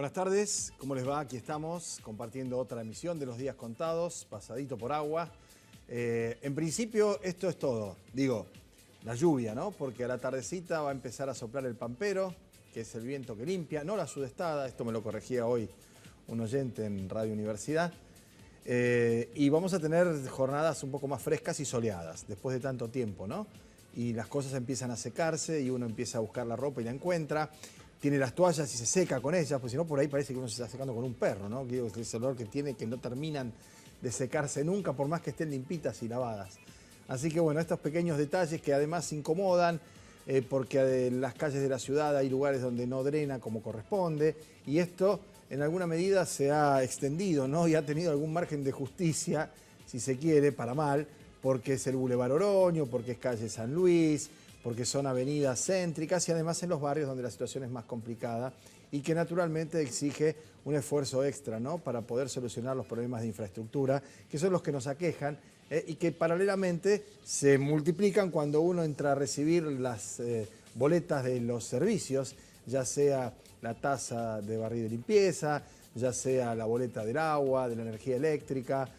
Buenas tardes, ¿cómo les va? Aquí estamos compartiendo otra emisión de Los Días Contados, pasadito por agua. En principio esto es todo, digo, la lluvia, ¿no? Porque a la tardecita va a empezar a soplar el pampero, que es el viento que limpia, no la sudestada, esto me lo corregía hoy un oyente en Radio Universidad. Y vamos a tener jornadas un poco más frescas y soleadas, después de tanto tiempo, ¿no? Y las cosas empiezan a secarse y uno empieza a buscar la ropa y la encuentra. Tiene las toallas y se seca con ellas, pues si no por ahí parece que uno se está secando con un perro, ¿no? Ese olor que tiene que no terminan de secarse nunca, por más que estén limpitas y lavadas. Así que bueno, estos pequeños detalles que además incomodan, porque en las calles de la ciudad hay lugares donde no drena como corresponde, y esto en alguna medida se ha extendido, ¿no? Y ha tenido algún margen de justicia, si se quiere, para mal, porque es el Boulevard Oroño, porque es calle San Luis, porque son avenidas céntricas y además en los barrios donde la situación es más complicada y que naturalmente exige un esfuerzo extra, ¿no? Para poder solucionar los problemas de infraestructura, que son los que nos aquejan y que paralelamente se multiplican cuando uno entra a recibir las boletas de los servicios, ya sea la tasa de barrido y limpieza, ya sea la boleta del agua, de la energía eléctrica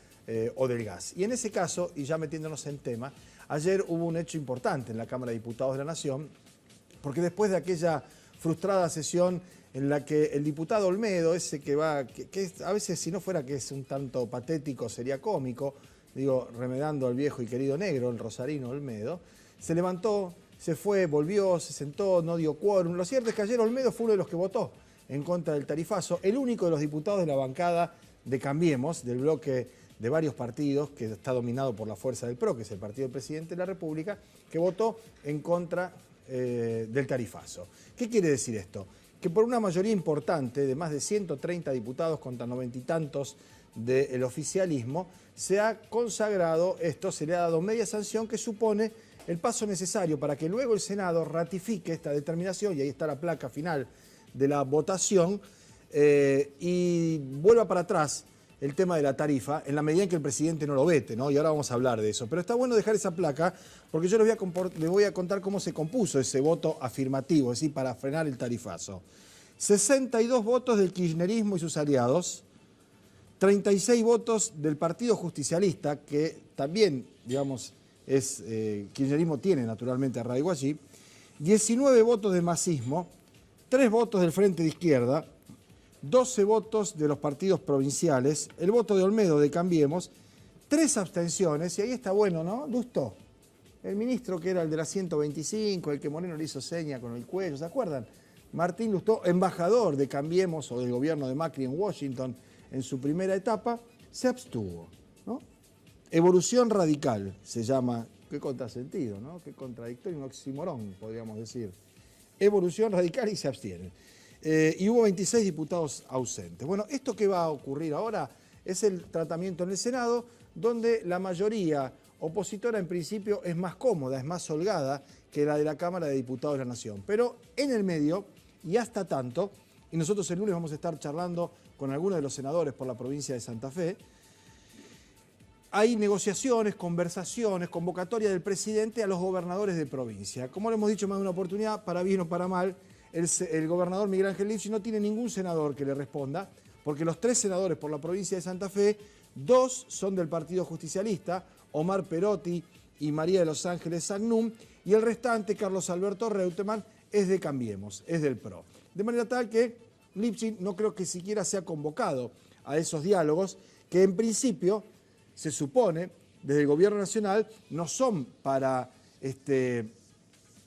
o del gas. Y en ese caso, y ya metiéndonos en tema, ayer hubo un hecho importante en la Cámara de Diputados de la Nación, porque después de aquella frustrada sesión en la que el diputado Olmedo, ese que a veces si no fuera que es un tanto patético sería cómico, digo, remedando al viejo y querido negro, el rosarino Olmedo, se levantó, se fue, volvió, se sentó, no dio quórum. Lo cierto es que ayer Olmedo fue uno de los que votó en contra del tarifazo, el único de los diputados de la bancada de Cambiemos, del bloque de varios partidos, que está dominado por la fuerza del PRO, que es el partido del presidente de la República, que votó en contra del tarifazo. ¿Qué quiere decir esto? Que por una mayoría importante de más de 130 diputados contra 90 y tantos del oficialismo, se ha consagrado esto, se le ha dado media sanción que supone el paso necesario para que luego el Senado ratifique esta determinación, y ahí está la placa final de la votación, y vuelva para atrás el tema de la tarifa, en la medida en que el presidente no lo vete, ¿no? Y ahora vamos a hablar de eso. Pero está bueno dejar esa placa, porque yo les voy a contar cómo se compuso ese voto afirmativo, es decir, para frenar el tarifazo. 62 votos del kirchnerismo y sus aliados, 36 votos del Partido Justicialista, que también, digamos, kirchnerismo tiene naturalmente arraigo allí, 19 votos de masismo, 3 votos del Frente de Izquierda, 12 votos de los partidos provinciales, el voto de Olmedo de Cambiemos, 3 abstenciones, y ahí está bueno, ¿no? Lustó, el ministro que era el de la 125, el que Moreno le hizo seña con el cuello, ¿se acuerdan? Martín Lustó, embajador de Cambiemos o del gobierno de Macri en Washington en su primera etapa, se abstuvo, ¿no? Evolución radical se llama, qué contrasentido, ¿no? Qué contradictorio, un oxímoron, podríamos decir. Evolución radical y se abstienen. Y hubo 26 diputados ausentes. Bueno, esto que va a ocurrir ahora es el tratamiento en el Senado, donde la mayoría opositora en principio es más cómoda, es más holgada que la de la Cámara de Diputados de la Nación. Pero en el medio, y hasta tanto, y nosotros el lunes vamos a estar charlando con algunos de los senadores por la provincia de Santa Fe, hay negociaciones, conversaciones, convocatoria del presidente a los gobernadores de provincia. Como lo hemos dicho más de una oportunidad, para bien o para mal, el gobernador Miguel Ángel Lipschitz no tiene ningún senador que le responda, porque los 3 senadores por la provincia de Santa Fe, 2 son del Partido Justicialista, Omar Perotti y María de los Ángeles Sagnum, y el restante, Carlos Alberto Reutemann, es de Cambiemos, es del PRO. De manera tal que Lipschitz no creo que siquiera sea convocado a esos diálogos, que en principio se supone, desde el gobierno nacional, no son para,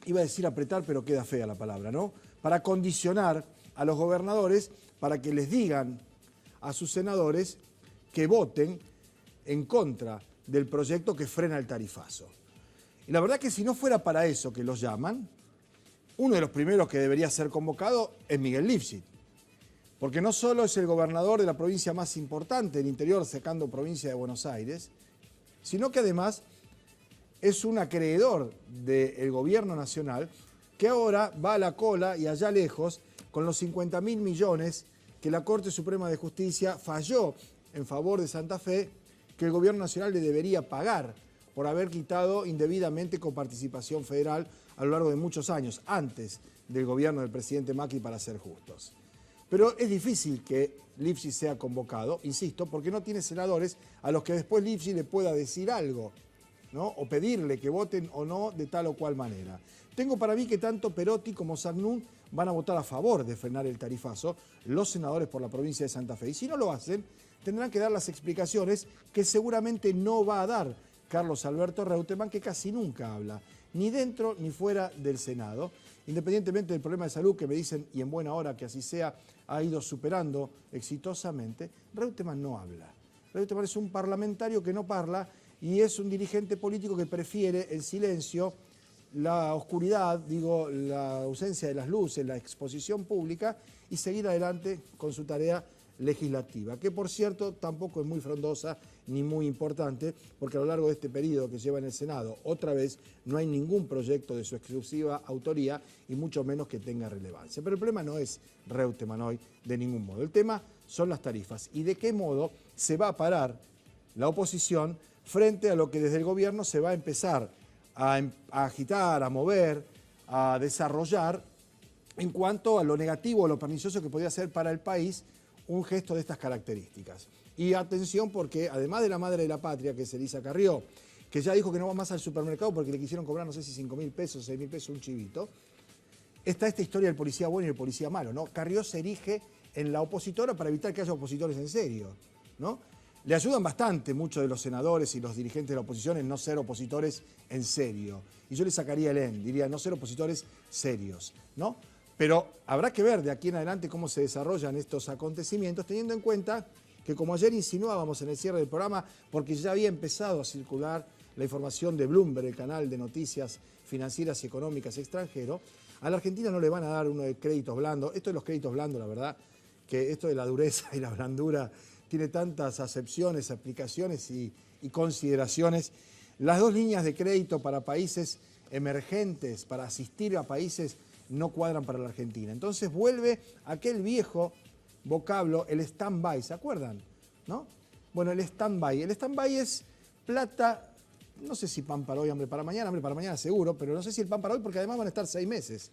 iba a decir apretar, pero queda fea la palabra, ¿no? Para condicionar a los gobernadores para que les digan a sus senadores que voten en contra del proyecto que frena el tarifazo. Y la verdad que si no fuera para eso que los llaman, uno de los primeros que debería ser convocado es Miguel Lipschitz. Porque no solo es el gobernador de la provincia más importante del interior, sacando provincia de Buenos Aires, sino que además es un acreedor del gobierno nacional que ahora va a la cola y allá lejos con los 50.000 millones que la Corte Suprema de Justicia falló en favor de Santa Fe, que el gobierno nacional le debería pagar por haber quitado indebidamente coparticipación federal a lo largo de muchos años, antes del gobierno del presidente Macri, para ser justos. Pero es difícil que Lifchit sea convocado, insisto, porque no tiene senadores a los que después Lifchit le pueda decir algo, ¿no? O pedirle que voten o no de tal o cual manera. Tengo para mí que tanto Perotti como Sarnún van a votar a favor de frenar el tarifazo, los senadores por la provincia de Santa Fe. Y si no lo hacen, tendrán que dar las explicaciones que seguramente no va a dar Carlos Alberto Reutemann, que casi nunca habla, ni dentro ni fuera del Senado. Independientemente del problema de salud que me dicen, y en buena hora que así sea, ha ido superando exitosamente, Reutemann no habla. Reutemann es un parlamentario que no parla y es un dirigente político que prefiere el silencio, la oscuridad, digo, la ausencia de las luces, la exposición pública y seguir adelante con su tarea legislativa, que por cierto tampoco es muy frondosa ni muy importante, porque a lo largo de este periodo que lleva en el Senado, otra vez, no hay ningún proyecto de su exclusiva autoría y mucho menos que tenga relevancia. Pero el problema no es Reutemann hoy de ningún modo, el tema son las tarifas y de qué modo se va a parar la oposición frente a lo que desde el gobierno se va a empezar a agitar, a mover, a desarrollar en cuanto a lo negativo o lo pernicioso que podría ser para el país un gesto de estas características. Y atención porque además de la madre de la patria, que es Elisa Carrió, que ya dijo que no va más al supermercado porque le quisieron cobrar no sé si 5.000 pesos, 6.000 pesos un chivito, está esta historia del policía bueno y el policía malo, ¿no? Carrió se erige en la opositora para evitar que haya opositores en serio, ¿no? Le ayudan bastante muchos de los senadores y los dirigentes de la oposición en no ser opositores en serio. Y yo le sacaría el en, diría no ser opositores serios, ¿no? Pero habrá que ver de aquí en adelante cómo se desarrollan estos acontecimientos, teniendo en cuenta que como ayer insinuábamos en el cierre del programa, porque ya había empezado a circular la información de Bloomberg, el canal de noticias financieras y económicas extranjero, a la Argentina no le van a dar uno de créditos blandos. Esto de los créditos blandos, la verdad, que esto de la dureza y la blandura tiene tantas acepciones, aplicaciones y consideraciones. Las dos líneas de crédito para países emergentes, para asistir a países, no cuadran para la Argentina. Entonces vuelve aquel viejo vocablo, el stand-by, ¿se acuerdan? ¿No? Bueno, el stand-by. El stand-by es plata, no sé si pan para hoy, hambre para mañana seguro, pero no sé si el pan para hoy porque además van a estar 6 meses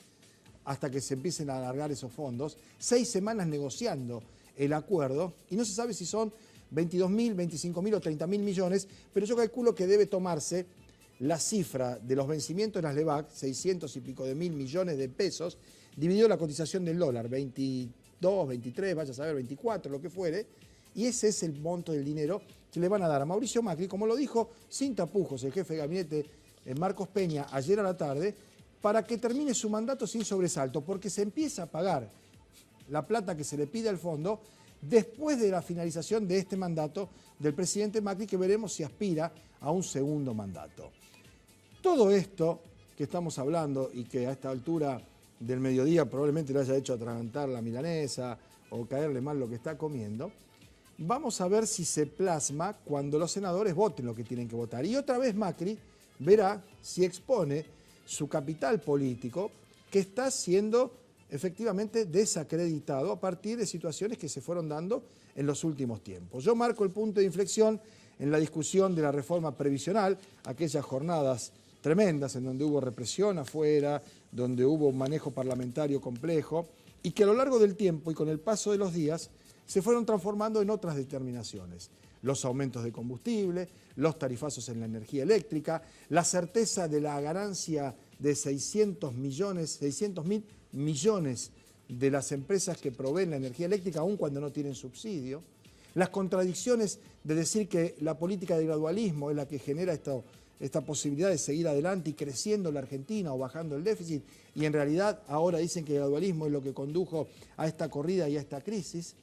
hasta que se empiecen a alargar esos fondos, 6 semanas negociando el acuerdo y no se sabe si son 22.000, 25.000 o 30.000 millones, pero yo calculo que debe tomarse la cifra de los vencimientos de las LEVAC, 600 y pico de mil millones de pesos, dividido la cotización del dólar, 22, 23, vaya a saber, 24, lo que fuere, y ese es el monto del dinero que le van a dar a Mauricio Macri, como lo dijo sin tapujos el jefe de gabinete Marcos Peña ayer a la tarde, para que termine su mandato sin sobresalto, porque se empieza a pagar la plata que se le pide al fondo después de la finalización de este mandato del presidente Macri, que veremos si aspira a un segundo mandato. Todo esto que estamos hablando y que a esta altura del mediodía probablemente le haya hecho atragantar la milanesa o caerle mal lo que está comiendo, vamos a ver si se plasma cuando los senadores voten lo que tienen que votar. Y otra vez Macri verá si expone su capital político que está siendo efectivamente desacreditado a partir de situaciones que se fueron dando en los últimos tiempos. Yo marco el punto de inflexión en la discusión de la reforma previsional, aquellas jornadas tremendas en donde hubo represión afuera, donde hubo un manejo parlamentario complejo y que a lo largo del tiempo y con el paso de los días se fueron transformando en otras determinaciones. Los aumentos de combustible, los tarifazos en la energía eléctrica, la certeza de la ganancia de 600.000 millones de las empresas que proveen la energía eléctrica, aun cuando no tienen subsidio, las contradicciones de decir que la política de gradualismo es la que genera esta posibilidad de seguir adelante y creciendo la Argentina o bajando el déficit, y en realidad ahora dicen que el gradualismo es lo que condujo a esta corrida y a esta crisis.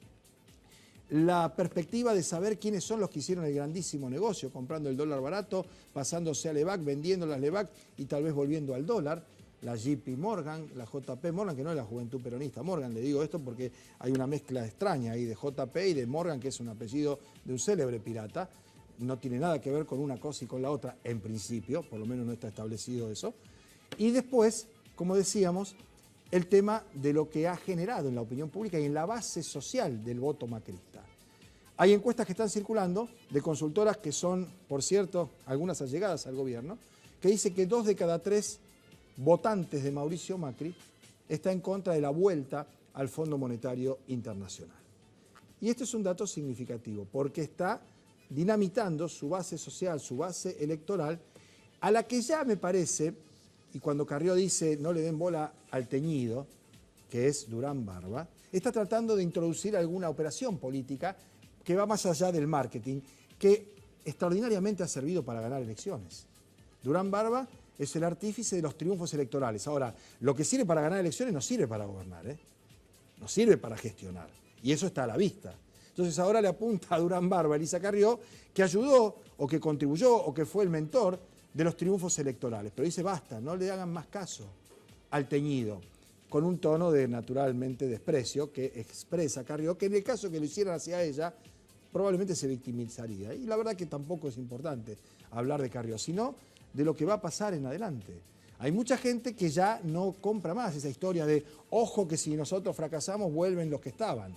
La perspectiva de saber quiénes son los que hicieron el grandísimo negocio, comprando el dólar barato, pasándose a LEVAC, vendiendo las LEVAC y tal vez volviendo al dólar. La JP Morgan, la JP Morgan, que no es la Juventud Peronista Morgan, le digo esto porque hay una mezcla extraña ahí de JP y de Morgan, que es un apellido de un célebre pirata. No tiene nada que ver con una cosa y con la otra, en principio, por lo menos no está establecido eso. Y después, como decíamos, el tema de lo que ha generado en la opinión pública y en la base social del voto macrista. Hay encuestas que están circulando de consultoras que son, por cierto, algunas allegadas al gobierno, que dice que 2 de cada 3 votantes de Mauricio Macri está en contra de la vuelta al Fondo Monetario Internacional. Y este es un dato significativo porque está dinamitando su base social, su base electoral, a la que ya me parece, y cuando Carrió dice no le den bola al teñido, que es Durán Barba, está tratando de introducir alguna operación política que va más allá del marketing, que extraordinariamente ha servido para ganar elecciones. Durán Barba es el artífice de los triunfos electorales. Ahora, lo que sirve para ganar elecciones no sirve para gobernar, no sirve para gestionar. Y eso está a la vista. Entonces ahora le apunta a Durán Barba, Elisa Carrió, que ayudó o que contribuyó o que fue el mentor de los triunfos electorales. Pero dice, basta, no le hagan más caso al teñido, con un tono de naturalmente desprecio que expresa Carrió, que en el caso que lo hicieran hacia ella, probablemente se victimizaría. Y la verdad que tampoco es importante hablar de Carrió, sino de lo que va a pasar en adelante. Hay mucha gente que ya no compra más esa historia de, ojo que si nosotros fracasamos vuelven los que estaban.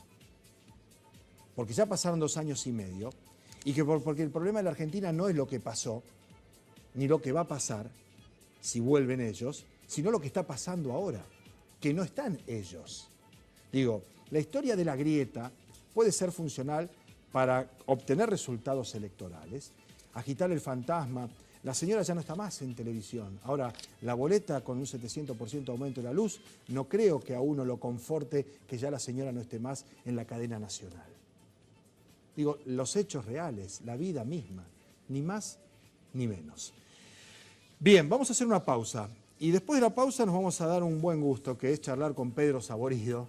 Porque ya pasaron 2 años y medio, y que porque el problema de la Argentina no es lo que pasó, ni lo que va a pasar, si vuelven ellos, sino lo que está pasando ahora, que no están ellos. Digo, la historia de la grieta puede ser funcional para obtener resultados electorales, agitar el fantasma. La señora ya no está más en televisión. Ahora, la boleta con un 700% de aumento de la luz, no creo que a uno lo conforte que ya la señora no esté más en la cadena nacional. Digo, los hechos reales, la vida misma, ni más ni menos. Bien, vamos a hacer una pausa. Y después de la pausa nos vamos a dar un buen gusto, que es charlar con Pedro Saborido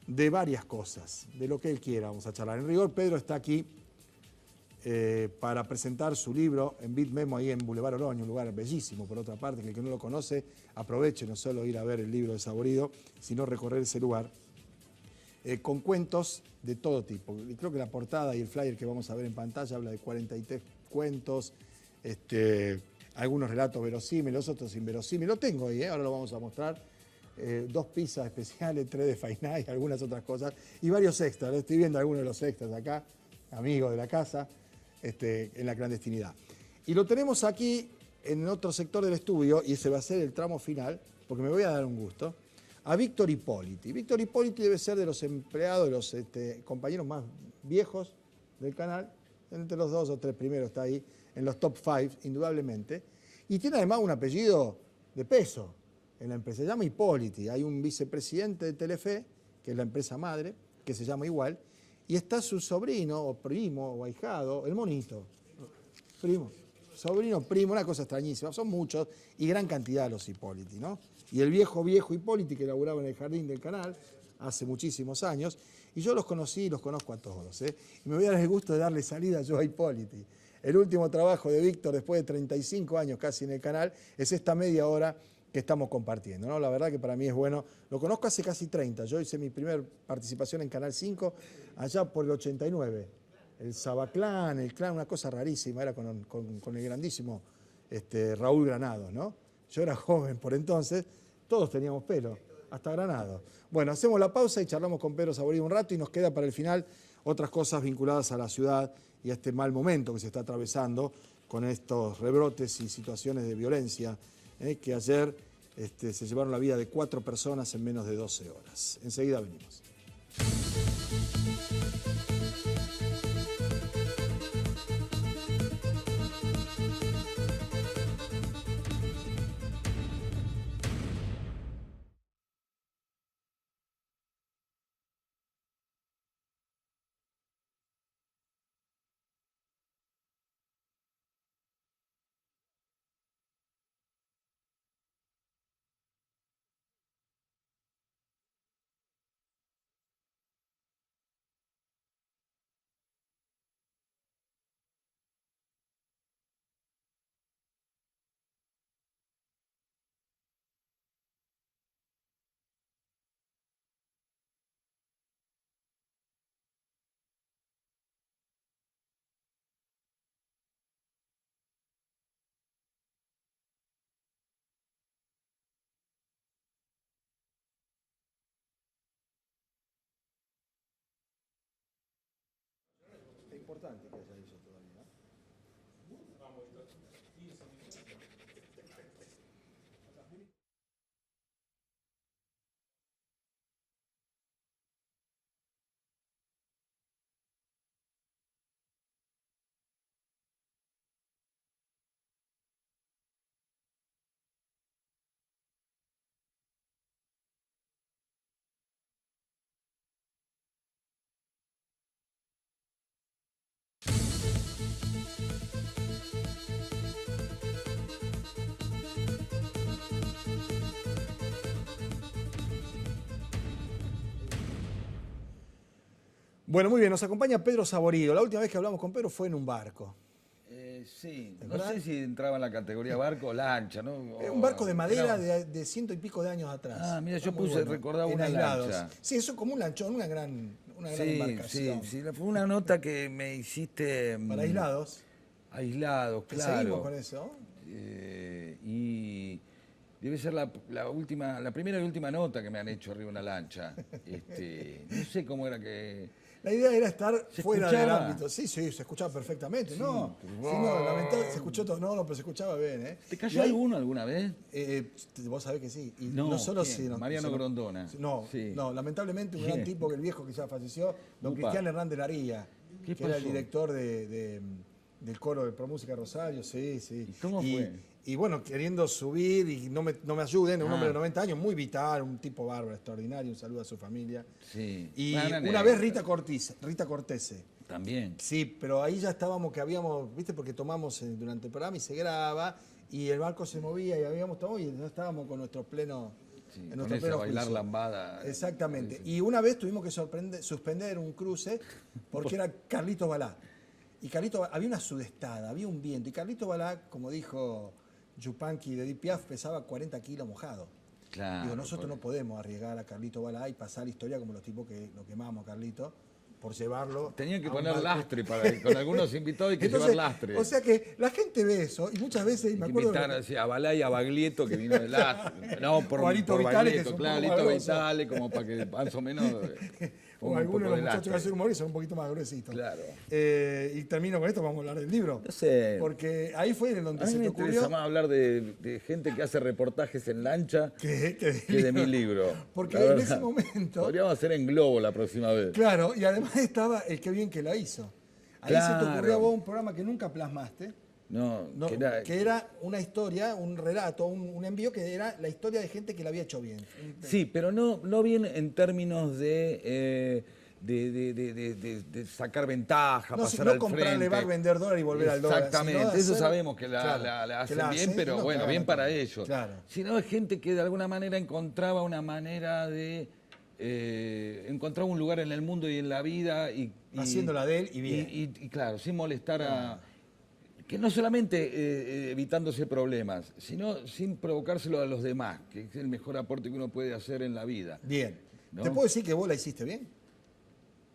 de varias cosas, de lo que él quiera vamos a charlar. En rigor, Pedro está aquí para presentar su libro en Bitmemo, ahí en Boulevard Oroño, un lugar bellísimo, por otra parte, que el que no lo conoce, aproveche no solo ir a ver el libro de Saborido, sino recorrer ese lugar, con cuentos de todo tipo. Y creo que la portada y el flyer que vamos a ver en pantalla habla de 43 cuentos, algunos relatos verosímiles, otros inverosímiles. Lo tengo ahí, ahora lo vamos a mostrar. 2 pizzas especiales, 3 de fainá y algunas otras cosas. Y varios extras. Estoy viendo algunos de los extras acá, amigos de la casa, en la clandestinidad. Y lo tenemos aquí en otro sector del estudio, y ese va a ser el tramo final, porque me voy a dar un gusto, a Víctor Hipóliti. Víctor Hipóliti debe ser de los empleados, de los compañeros más viejos del canal, entre los 2 o 3 primeros está ahí, en los top 5, indudablemente, y tiene además un apellido de peso en la empresa. Se llama Hipóliti. Hay un vicepresidente de Telefe, que es la empresa madre, que se llama igual, y está su sobrino, o primo, o ahijado, el monito. Primo, sobrino, primo, una cosa extrañísima. Son muchos y gran cantidad los Hipóliti, ¿no? Y el viejo Hipóliti que laburaba en el jardín del canal hace muchísimos años, y yo los conocí y los conozco a todos, Y me voy a dar el gusto de darle salida yo a Hipóliti. El último trabajo de Víctor, después de 35 años casi en el canal, es esta media hora que estamos compartiendo, ¿no? La verdad que para mí es bueno. Lo conozco hace casi 30. Yo hice mi primera participación en Canal 5 allá por el 89. El Sabaclán, el Clan, una cosa rarísima, era con el grandísimo Raúl Granados, ¿no? Yo era joven por entonces, todos teníamos pelo, hasta Granados. Bueno, hacemos la pausa y charlamos con Pedro Saborido un rato, y nos queda para el final otras cosas vinculadas a la ciudad y a este mal momento que se está atravesando con estos rebrotes y situaciones de violencia que ayer se llevaron la vida de 4 personas en menos de 12 horas. Enseguida venimos. Es importante que haya eso todavía. Bueno, muy bien, nos acompaña Pedro Saborido. La última vez que hablamos con Pedro fue en un barco. Sí, no sé si entraba en la categoría barco o lancha, ¿no? Un barco de madera de 100 y pico de años atrás. Ah, mira, yo Muy recordaba en una aislados. lancha. Sí, eso es como un lanchón, una gran embarcación. Sí, fue una nota que me hiciste... Para aislados. Aislados, Que claro. seguimos con eso. Y debe ser la primera y última nota que me han hecho arriba de una lancha. No sé cómo era que... La idea era estar fuera del escuchaba? ámbito. Sí, se escuchaba perfectamente. Sí, No, pero- sí, no, lamentable, se escuchó todo. No, pero se escuchaba bien, ¿eh? ¿Te cayó alguno alguna vez? Vos sabés que sí. Y No, no solo ¿quién? sí, no, Mariano Grondona. No, Sí. no, lamentablemente un gran Bien. tipo, que el viejo que ya falleció, don Upa. Cristian Hernández Laría, ¿Qué que era el pasó? director del coro de Pro Música Rosario, sí, sí. ¿Y cómo fue? Y bueno, queriendo subir y no me ayuden, un Ah. hombre de 90 años, muy vital, un tipo bárbaro, extraordinario, un saludo a su familia. Sí. Y Una una anécdota. vez Rita Cortese. También. Sí, pero ahí ya estábamos que habíamos, viste, porque tomamos durante el programa y se graba, y el barco se movía y habíamos tomado y ya estábamos con nuestro pleno. Sí, en con nuestro ese pleno bailar juicio. lambada. Exactamente. Y una vez tuvimos que suspender un cruce porque era Carlito Balá. Y había una sudestada, había un viento. Y Carlito Balá, como dijo Yupanqui de Edith Piaf, pesaba 40 kilos mojado. Claro. Digo, nosotros no podemos arriesgar a Carlito Balá y pasar la historia como los tipos que lo quemamos a Carlito por llevarlo. Tenían que a un poner barco. lastre con algunos invitados hay que Entonces, llevar lastre. o sea que la gente ve eso y muchas veces, Hay me que acuerdo... invitar así, a Balá y a Baglietto que vino de lastre. No, por O Alito por Vitale, que Baglietto, es un claro, poco Alito más grosso. Vitale, como para que más o menos... O ponga un algunos poco de los de muchachos que lastre. hacen humor y son un poquito más gruesitos. Claro. Y termino con esto, vamos a hablar del libro. No sé. Porque ahí fue en donde A mí se me te interesa ocurrió más hablar de gente que hace reportajes en lancha que que de mi libro. Porque La en verdad. ese momento, Podríamos hacer en globo la próxima vez. claro, y además estaba el que bien que la hizo. Ahí se te ocurrió a vos un programa que nunca plasmaste, No, no, que era una historia, un relato, un envío que era la historia de gente que la había hecho bien. Sí, pero no bien en términos de sacar ventaja, No, pasar no al comprarle frente. bar, vender dólar y volver al dólar. Exactamente, sino de eso hacer- sabemos que la claro, que hacen la bien, hacen, pero no, bueno, claro, bien para claro, ellos. claro. Sino es gente que de alguna manera encontraba una manera de encontrar un lugar en el mundo y en la vida y Haciéndola de él y bien. Y claro, sin molestar a... Que no solamente evitándose problemas, sino sin provocárselo a los demás, que es el mejor aporte que uno puede hacer en la vida. Bien. ¿No? ¿Te puedo decir que vos la hiciste bien?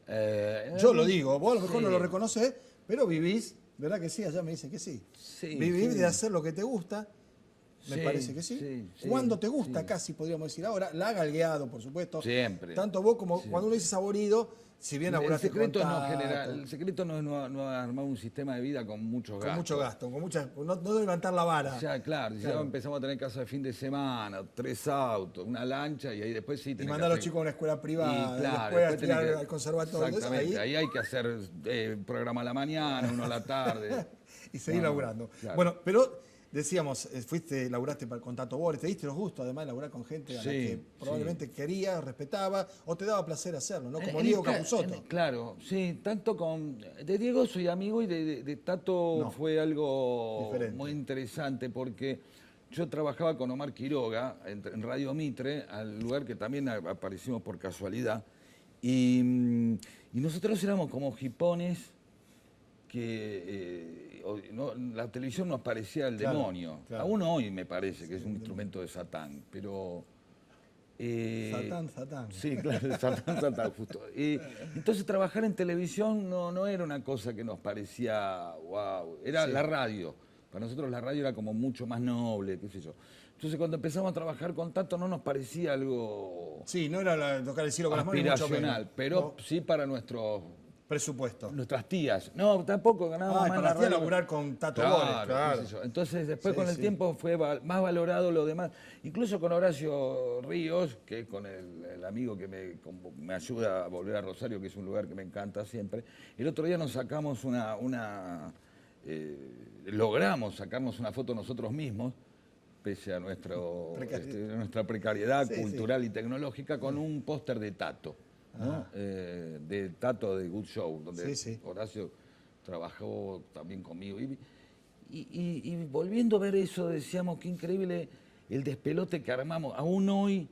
Eh, Yo lo digo, vos a lo mejor sí. no lo reconoces, pero vivís, ¿verdad que sí? Allá me dicen que sí. Sí, Vivís sí. de hacer lo que te gusta, me Sí, parece que sí. sí, Cuando te gusta, sí. casi podríamos decir ahora, la ha galgueado, por supuesto. Siempre. Tanto vos como cuando uno dice saborido, si bien El laburaste secreto, con no tacto, generar, el secreto no es no armar un sistema de vida con mucho gasto. con mucho gasto, no levantar la vara. O sea, claro, ya empezamos a tener casa de fin de semana, 3 autos, una lancha y ahí después sí Y tenés mandar a que los chicos a una escuela privada, Y claro, después a después tenés estudiar que- al conservatorio. Entonces, Exactamente, ahí hay que hacer programa a la mañana, uno a la tarde. y seguir No, laburando. claro. Bueno, pero decíamos, laburaste con Tato Bores, te diste los gustos además de laburar con gente a la Sí, que probablemente querías, respetaba o te daba placer hacerlo, ¿no? Como En Diego el ca- Capusotto. Claro, sí, tanto con... De Diego soy amigo y de Tato No, fue algo diferente. muy interesante porque yo trabajaba con Omar Quiroga en Radio Mitre, al lugar que también aparecimos por casualidad, y nosotros éramos como hipones que la televisión nos parecía el Claro, demonio. claro. Aún hoy me parece que es un instrumento de Satán, pero... Satán. Sí, claro, Satán, justo. Entonces trabajar en televisión no era una cosa que nos parecía wow, era la radio. Para nosotros la radio era como mucho más noble, qué sé yo. Entonces cuando empezamos a trabajar con Tato no nos parecía algo Sí, no era tocar el cielo con las manos, ni mucho aspiracional, menos. pero No, sí para presupuesto. nuestras tías. No, tampoco ganábamos Ah, y más para la las tías radio. laburar con Tato Claro, Bores, claro. qué sé yo. Entonces después Sí, con el sí. tiempo fue más valorado lo demás. Incluso con Horacio Ríos, que es con el amigo que me ayuda a volver a Rosario, que es un lugar que me encanta siempre. El otro día nos sacamos logramos sacarnos una foto nosotros mismos, pese a nuestra precariedad Sí, cultural y tecnológica, con un póster de Tato. ¿no? De Tato de Good Show, donde Sí, sí. Horacio trabajó también conmigo. Y volviendo a ver eso, decíamos qué increíble el despelote que armamos. Aún hoy,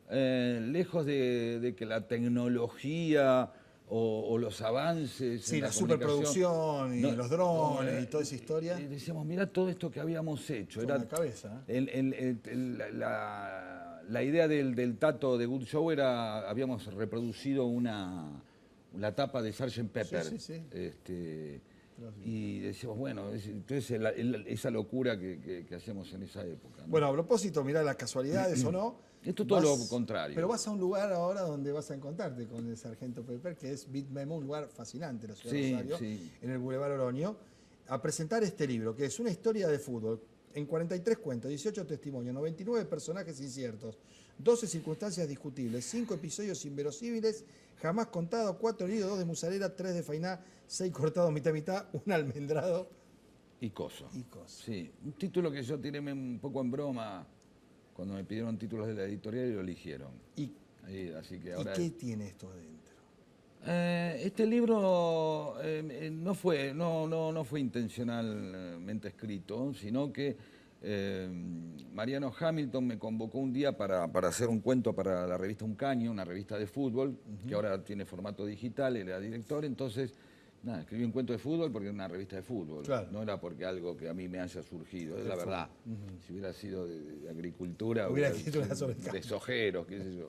lejos de que la tecnología o los avances Sí, en la comunicación. superproducción y No, los drones y toda esa historia. Decíamos, mirá todo esto que habíamos hecho. Sobre la cabeza, La idea del Tato de Good Show era, habíamos reproducido la tapa de Sgt. Pepper. Sí, sí, sí. Y decíamos, bueno, entonces esa locura que hacíamos en esa época, ¿no? Bueno, a propósito, mirá las casualidades o no. Esto es todo lo contrario. Pero vas a un lugar ahora donde vas a encontrarte con el Sargento Pepper, que es Bitmemo, un lugar fascinante en la ciudad de Rosario, en el Boulevard Oroño, a presentar este libro, que es una historia de fútbol, en 43 cuentos, 18 testimonios, 99 personajes inciertos, 12 circunstancias discutibles, 5 episodios inverosímiles, jamás contados, 4 heridos, 2 de musarela, 3 de fainá, 6 cortados mitad a mitad, un almendrado. Y coso. Y coso. Sí, un título que yo tiré un poco en broma cuando me pidieron títulos de la editorial y lo eligieron. Así que ahora ¿Y qué tiene esto adentro? Este libro no fue intencionalmente escrito, sino que Mariano Hamilton me convocó un día para hacer un cuento para la revista Un Caño, una revista de fútbol, que ahora tiene formato digital, él era director, entonces nada, escribí un cuento de fútbol porque era una revista de fútbol, claro. No era porque algo que a mí me haya surgido, es la verdad. Si hubiera sido de agricultura, hubiera escrito una sobrecampo. De sojeros, qué sé yo.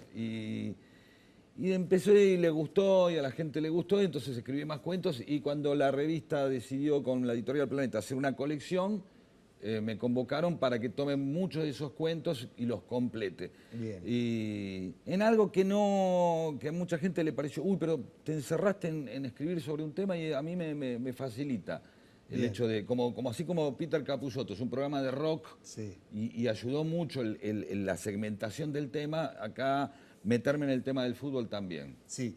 Y empecé y le gustó, y a la gente le gustó, y entonces escribí más cuentos, y cuando la revista decidió con la editorial Planeta hacer una colección, me convocaron para que tome muchos de esos cuentos y los complete. Bien. Y en algo que a mucha gente le pareció, uy, pero te encerraste en escribir sobre un tema, y a mí me facilita el hecho de, así como Peter Capusotto, es un programa de rock, sí. y ayudó mucho la segmentación del tema, acá meterme en el tema del fútbol también. Sí,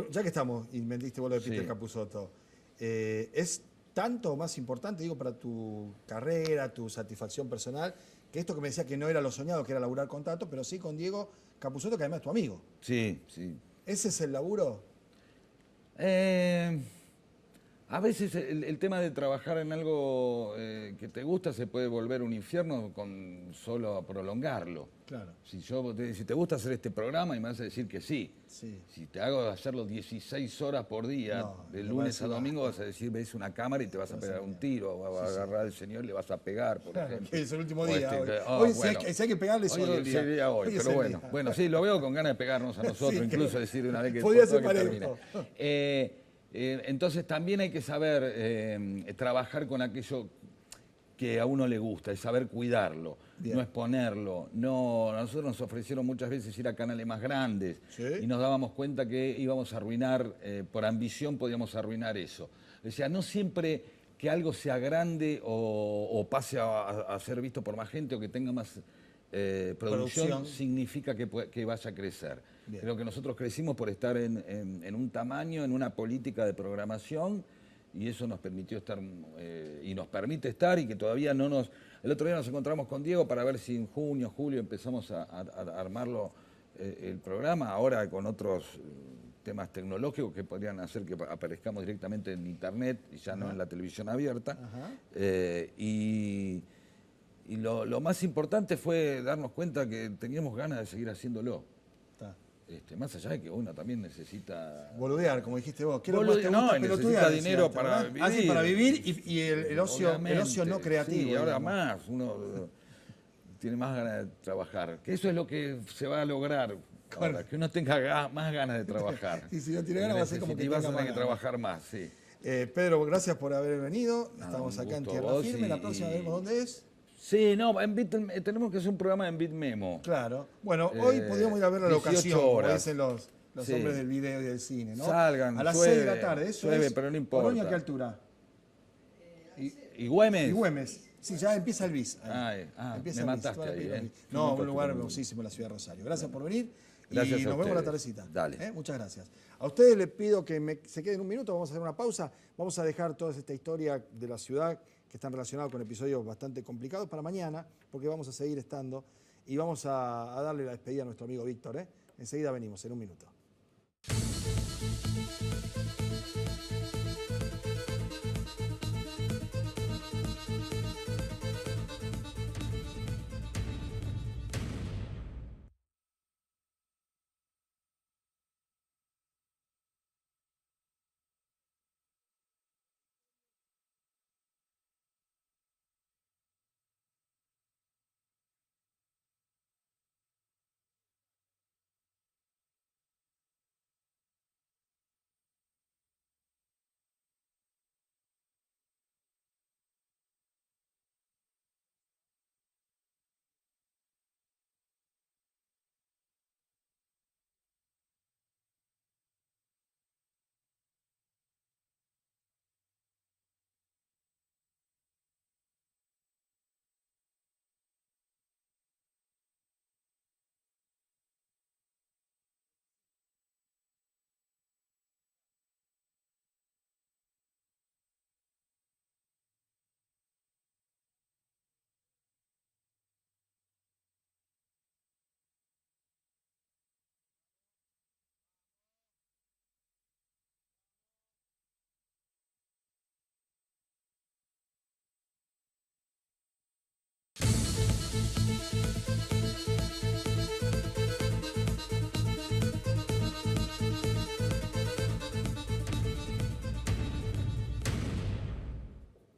ya que estamos, y me diste vos lo de Peter Capusotto, ¿es tanto más importante, digo, para tu carrera, tu satisfacción personal, que esto que me decía que no era lo soñado, que era laburar con Tato, pero sí con Diego Capusotto, que además es tu amigo? Sí, sí. ¿Ese es el laburo? A veces el tema de trabajar en algo que te gusta se puede volver un infierno con solo prolongarlo. Claro. Si te gusta hacer este programa y me vas a decir que sí. Si te hago hacerlo 16 horas por día, de lunes a domingo, vas a decir, ves una cámara y te vas a pegar un tiro, vas a agarrar al señor y le vas a pegar, por ejemplo. Es el último día. Hoy, si hay que pegarle, hoy sería hoy, pero bueno. Bueno, sí, lo veo con ganas de pegarnos a nosotros, incluso decir una vez que podría ser termine. Entonces también hay que saber trabajar con aquello que a uno le gusta, es saber cuidarlo, no exponerlo. Nosotros nos ofrecieron muchas veces ir a canales más grandes y nos dábamos cuenta que íbamos a arruinar, por ambición podíamos arruinar eso. O sea, no siempre que algo sea grande o pase a ser visto por más gente o que tenga más producción significa que vaya a crecer. Bien. Creo que nosotros crecimos por estar en un tamaño, en una política de programación, y eso nos permitió estar, y nos permite estar, y que todavía no nos... El otro día nos encontramos con Diego para ver si en junio, julio empezamos a armarlo el programa, ahora con otros temas tecnológicos que podrían hacer que aparezcamos directamente en internet y ya no en la televisión abierta. Y lo más importante fue darnos cuenta que teníamos ganas de seguir haciéndolo. Más allá de que uno también necesita... Boludear, como dijiste vos. Necesita dinero para vivir. Sí, para vivir y el ocio no creativo. Sí, ahora más, uno tiene más ganas de trabajar. Que eso es lo que se va a lograr ahora, que uno tenga más ganas de trabajar. Y si no tiene ganas va a ser como que vas a tener que trabajar más, sí. Pedro, gracias por haber venido. Estamos acá en Tierra Firme. La próxima vemos dónde es. Sí, no, tenemos que hacer un programa en Bitmemo. Claro. Bueno, hoy podríamos ir a ver la locación, como dicen los hombres del video y del cine, ¿no? Salgan, a las 6 de la tarde, eso llueve, es. Pero no importa. ¿Oroño a qué altura? ¿Y Güemes? Y Güemes. Sí, ya empieza el bis. Me mataste ahí, No, un lugar hermosísimo en la ciudad de Rosario. Gracias por venir. Gracias y nos vemos la tardecita. Dale. Muchas gracias. A ustedes les pido que se queden un minuto, vamos a hacer una pausa. Vamos a dejar toda esta historia de la ciudad que están relacionados con episodios bastante complicados para mañana, porque vamos a seguir estando y vamos a darle la despedida a nuestro amigo Víctor. Enseguida venimos, en un minuto.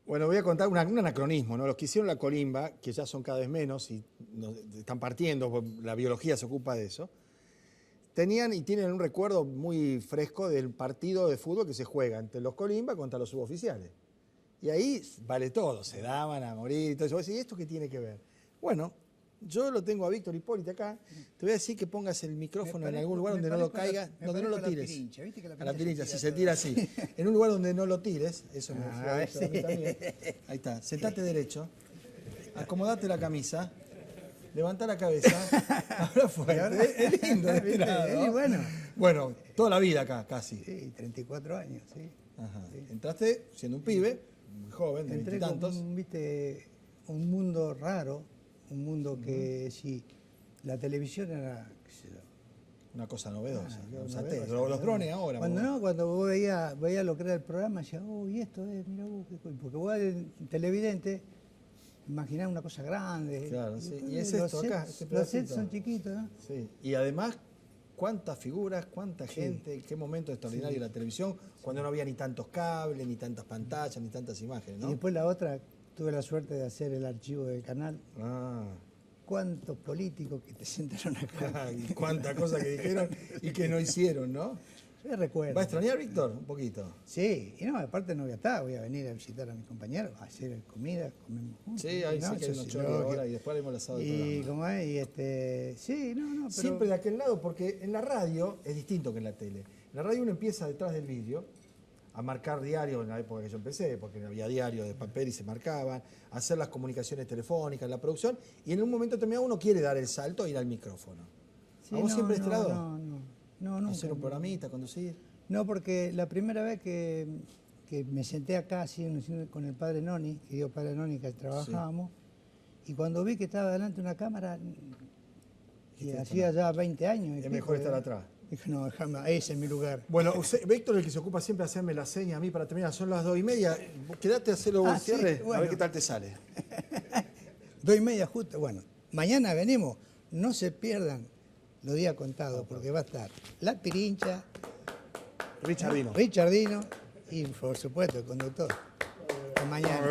Bueno, voy a contar un anacronismo, ¿no? Los que hicieron la colimba, que ya son cada vez menos y están partiendo, pues la biología se ocupa de eso, tenían y tienen un recuerdo muy fresco del partido de fútbol que se juega entre los colimba contra los suboficiales. Y ahí vale todo, se daban a morir y todo eso. ¿Y esto qué tiene que ver? Bueno, yo lo tengo a Víctor Hipólito acá. Te voy a decir que pongas el micrófono en algún lugar donde no lo caiga, donde no lo tires. A la pirincha, si se tira así. En un lugar donde no lo tires, eso me fue a mí también. Ahí está, sentate derecho, acomodate la camisa, levanta la cabeza, habla fuerte. Es lindo de este lado. Bueno, toda la vida acá, casi. Sí, 34 años, sí. Ajá. Sí. Entraste siendo un pibe, muy joven, de veintitantos. Viste, un mundo raro, un mundo que sí, la televisión era, qué sé yo, una cosa novedosa. novedosa. Los drones ahora. Cuando vos veías lo que era el programa, decías, y esto es, mira vos, porque vos eres televidente, imaginás una cosa grande. Claro, sí. Y es esto acá, los sets son chiquitos, ¿no? Sí. Y además, cuántas figuras, cuánta gente, qué momento extraordinario la televisión, cuando no había ni tantos cables, ni tantas pantallas, ni tantas imágenes, ¿no? Y después la otra, tuve la suerte de hacer el archivo del canal. ¿Cuántos políticos que te sentaron acá? Y cuántas cosas que dijeron y que no hicieron, ¿no? Yo recuerdo. ¿Va a extrañar, Víctor? Un poquito. Sí, y no, aparte no voy a estar, voy a venir a visitar a mis compañeros, a hacer comida, comemos juntos. Sí, ahí sí que hay unos chorros ahora y después haremos el asado del programa. Y como es, sí, no, pero... Siempre de aquel lado, porque en la radio es distinto que en la tele. En la radio uno empieza detrás del vídeo a marcar diario, en la época que yo empecé, porque no había diario de papel y se marcaban, a hacer las comunicaciones telefónicas, la producción, y en un momento determinado uno quiere dar el salto e ir al micrófono. Sí, ¿A vos siempre este lado? No, nunca. ¿Hacer un programita, conducir? No, porque la primera vez que me senté acá así, con el padre Noni, querido padre Noni, que trabajábamos, y cuando vi que estaba delante de una cámara, y hacía ya 20 años... Es mejor estar atrás. Dije, no, déjame, ese es mi lugar. Bueno, Víctor es el que se ocupa siempre de hacerme la seña a mí para terminar. Son las 2:30. Quédate a hacerlo el cierre, bueno. A ver qué tal te sale. 2:30 justo. Bueno, mañana venimos. No se pierdan los días contados, porque va a estar La Pirincha, Richardino y por supuesto el conductor. Hasta mañana.